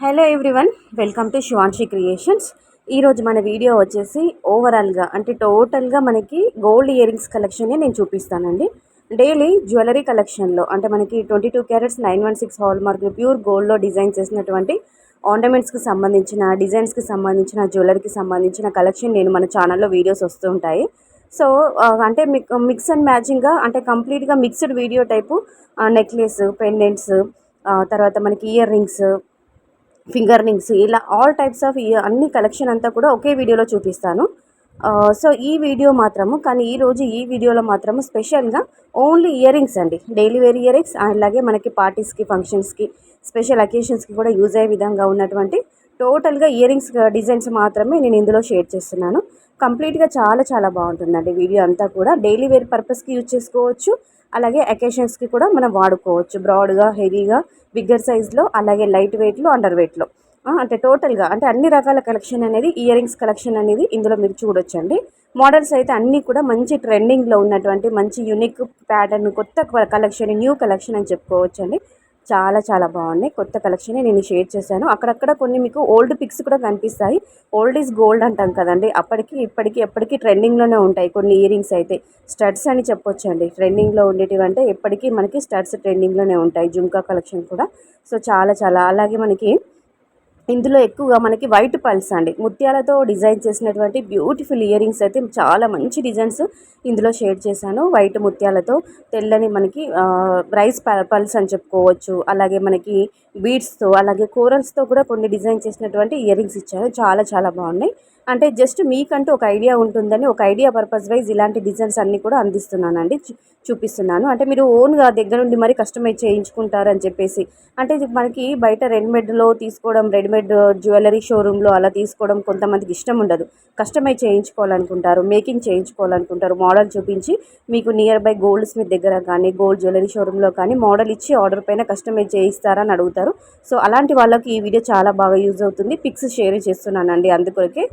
Hello everyone, welcome to Shivanshi creations. ఈరోజు మన video వచ్చేసి ఓవరాల్గా అంటే టోటల్గా మనకి గోల్డ్ ఇయర్ రింగ్స్ కలెక్షనే నేను చూపిస్తానండి. డైలీ జ్యువెలరీ కలెక్షన్లో అంటే మనకి 22 క్యారెట్స్ 916 హాల్ మార్క్ ప్యూర్ గోల్డ్లో డిజైన్ చేసినటువంటి ఆర్నమెంట్స్కి సంబంధించిన డిజైన్స్కి సంబంధించిన జ్యువెలరీకి సంబంధించిన కలెక్షన్ నేను మన ఛానల్లో వీడియోస్ వస్తూ ఉంటాయి. సో అంటే మిక్స్ అండ్ మ్యాచింగ్గా అంటే కంప్లీట్గా mixed video type necklace, pendants, తర్వాత మనకి ఇయర్ రింగ్స్, ఫింగర్ రింగ్స్, ఇలా ఆల్ టైప్స్ ఆఫ్ అన్ని కలెక్షన్ అంతా కూడా ఒకే వీడియోలో చూపిస్తాను. సో ఈ వీడియో మాత్రము కానీ ఈరోజు ఈ వీడియోలో మాత్రము స్పెషల్గా ఓన్లీ ఇయర్ రింగ్స్ అండి. డైలీ వేర్ ఇయర్ రింగ్స్, అలాగే మనకి పార్టీస్కి, ఫంక్షన్స్కి, స్పెషల్ అకేషన్స్కి కూడా యూజ్ అయ్యే విధంగా ఉన్నటువంటి టోటల్గా ఇయర్ రింగ్స్ డిజైన్స్ మాత్రమే నేను ఇందులో షేర్ చేస్తున్నాను. కంప్లీట్గా చాలా చాలా బాగుంటుందండి వీడియో అంతా కూడా. డైలీ వేర్ పర్పస్కి యూజ్ చేసుకోవచ్చు, అలాగే అకేషన్స్కి కూడా మనం వాడుకోవచ్చు. బ్రాడ్గా, హెవీగా, బిగ్గర్ సైజ్లో, అలాగే లైట్ వెయిట్లో, అండర్ వెయిట్లో, అంటే టోటల్గా అంటే అన్ని రకాల కలెక్షన్ అనేది ఇయర్ రింగ్స్ కలెక్షన్ అనేది ఇందులో మీరు చూడొచ్చండి. మోడల్స్ అయితే అన్నీ కూడా మంచి ట్రెండింగ్లో ఉన్నటువంటి మంచి యూనిక్ ప్యాటర్న్, కొత్త కలెక్షన్, న్యూ కలెక్షన్ అని చెప్పుకోవచ్చండి. చాలా చాలా బాగున్నాయి. కొత్త కలెక్షనే నేను షేర్ చేశాను. అక్కడక్కడ కొన్ని మీకు ఓల్డ్ పిక్స్ కూడా కనిపిస్తాయి. ఓల్డ్ ఈజ్ గోల్డ్ అంటాం కదండి, అప్పటికి ఇప్పటికి ఎప్పటికీ ట్రెండింగ్లోనే ఉంటాయి కొన్ని ఇయర్ రింగ్స్ అయితే. స్టడ్స్ అని చెప్పొచ్చండి, ట్రెండింగ్లో ఉండేటివి అంటే ఎప్పటికీ మనకి స్టడ్స్ ట్రెండింగ్లోనే ఉంటాయి. జుంకా కలెక్షన్ కూడా సో చాలా చాలా. అలాగే మనకి ఇందులో ఎక్కువగా మనకి వైట్ పల్స్ అండి, ముత్యాలతో డిజైన్ చేసినటువంటి బ్యూటిఫుల్ ఇయర్ రింగ్స్ అయితే చాలా మంచి డిజైన్స్ ఇందులో షేర్ చేశాను. వైట్ ముత్యాలతో తెల్లని మనకి రైస్ పల్స్ అని చెప్పుకోవచ్చు. అలాగే మనకి బీడ్స్తో, అలాగే కోరల్స్తో కూడా కొన్ని డిజైన్ చేసినటువంటి ఇయర్ రింగ్స్ ఇచ్చారు. చాలా చాలా బాగున్నాయి. అంటే జస్ట్ మీకంటూ ఒక ఐడియా ఉంటుందని, ఒక ఐడియా పర్పస్ వైజ్ ఇలాంటి డిజైన్స్ అన్నీ కూడా అందిస్తున్నానండి, చూపిస్తున్నాను. అంటే మీరు ఓన్గా దగ్గర నుండి మరి కస్టమైజ్ చేయించుకుంటారని చెప్పేసి, అంటే ఇది మనకి బయట రెడీమేడ్లో తీసుకోవడం, రెడీమేడ్ జ్యువెలరీ షోరూంలో అలా తీసుకోవడం కొంతమందికి ఇష్టం ఉండదు. కస్టమైజ్ చేయించుకోవాలనుకుంటారు, మేకింగ్ చేయించుకోవాలనుకుంటారు. మోడల్ చూపించి మీకు నియర్ బై గోల్డ్ స్మిత్ దగ్గర కానీ, గోల్డ్ జ్యువెలరీ షోరూంలో కానీ మోడల్ ఇచ్చి ఆర్డర్ పైన కస్టమైజ్ చేయిస్తారని అడుగుతారు. సో అలాంటి వాళ్ళకి ఈ వీడియో చాలా బాగా యూజ్ అవుతుంది. పిక్స్ షేర్ చేస్తున్నానండి అందుకొరకే.